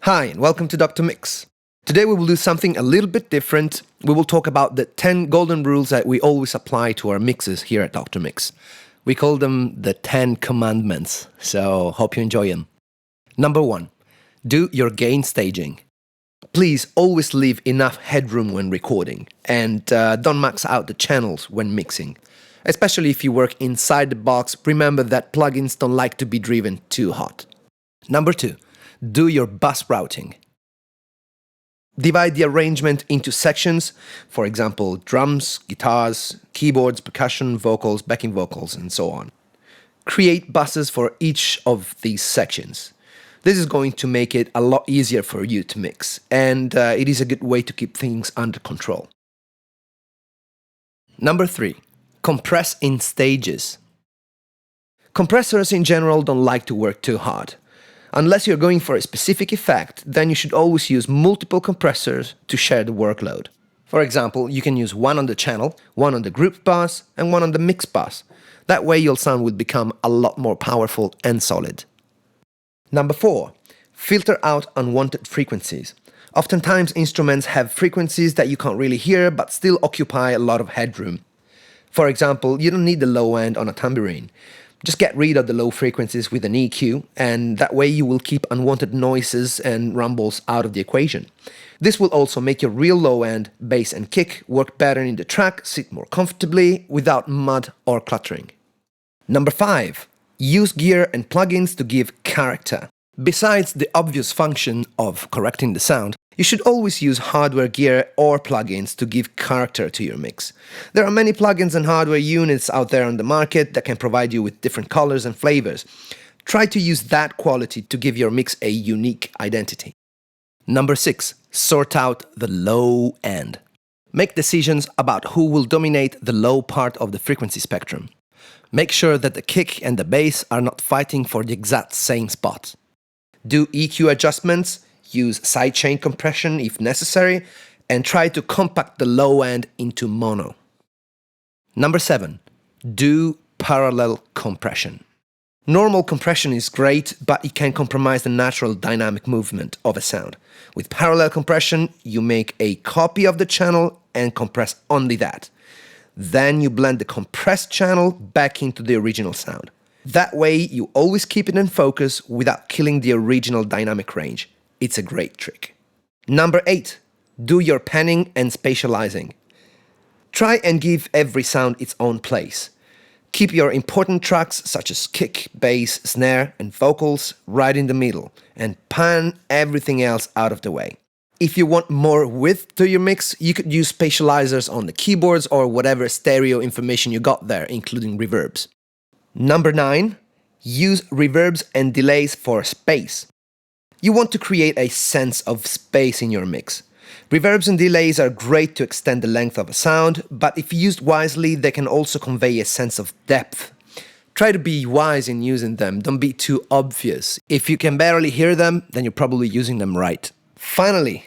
Hi, and welcome to Dr. Mix. Today we will do something a little bit different. We will talk about the 10 golden rules that we always apply to our mixes here at Dr. Mix. We call them the 10 commandments, so hope you enjoy them. Number 1, do your gain staging. Please always leave enough headroom when recording, and don't max out the channels when mixing. Especially if you work inside the box, remember that plugins don't like to be driven too hot. Number 2, do your bus routing. Divide the arrangement into sections, for example, drums, guitars, keyboards, percussion, vocals, backing vocals, and so on. Create buses for each of these sections. This is going to make it a lot easier for you to mix, and it is a good way to keep things under control. Number 3, compress in stages. Compressors in general don't like to work too hard. Unless you're going for a specific effect, then you should always use multiple compressors to share the workload. For example, you can use one on the channel, one on the group bus, and one on the mix bus. That way your sound will become a lot more powerful and solid. Number 4, filter out unwanted frequencies. Oftentimes instruments have frequencies that you can't really hear but still occupy a lot of headroom. For example, you don't need the low end on a tambourine. Just get rid of the low frequencies with an EQ, and that way you will keep unwanted noises and rumbles out of the equation. This will also make your real low end, bass and kick work better in the track, sit more comfortably, without mud or cluttering. Number 5, use gear and plugins to give character. Besides the obvious function of correcting the sound, you should always use hardware gear or plugins to give character to your mix. There are many plugins and hardware units out there on the market that can provide you with different colors and flavors. Try to use that quality to give your mix a unique identity. Number 6, sort out the low end. Make decisions about who will dominate the low part of the frequency spectrum. Make sure that the kick and the bass are not fighting for the exact same spot. Do EQ adjustments, use sidechain compression if necessary, and try to compact the low end into mono. Number 7, do parallel compression. Normal compression is great, but it can compromise the natural dynamic movement of a sound. With parallel compression, you make a copy of the channel and compress only that. Then you blend the compressed channel back into the original sound. That way, you always keep it in focus without killing the original dynamic range. It's a great trick. Number 8, do your panning and spatializing. Try and give every sound its own place. Keep your important tracks such as kick, bass, snare, and vocals right in the middle, and pan everything else out of the way. If you want more width to your mix, you could use spatializers on the keyboards or whatever stereo information you got there, including reverbs. Number 9, use reverbs and delays for space. You want to create a sense of space in your mix. Reverbs and delays are great to extend the length of a sound, but if used wisely, they can also convey a sense of depth. Try to be wise in using them, don't be too obvious. If you can barely hear them, then you're probably using them right. Finally,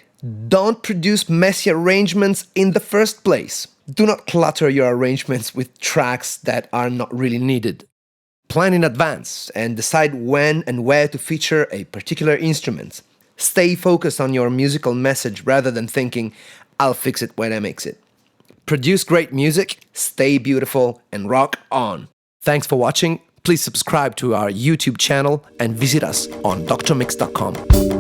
don't produce messy arrangements in the first place. Do not clutter your arrangements with tracks that are not really needed. Plan in advance and decide when and where to feature a particular instrument. Stay focused on your musical message rather than thinking, I'll fix it when I mix it. Produce great music, stay beautiful, and rock on. Thanks for watching. Please subscribe to our YouTube channel and visit us on drmix.com.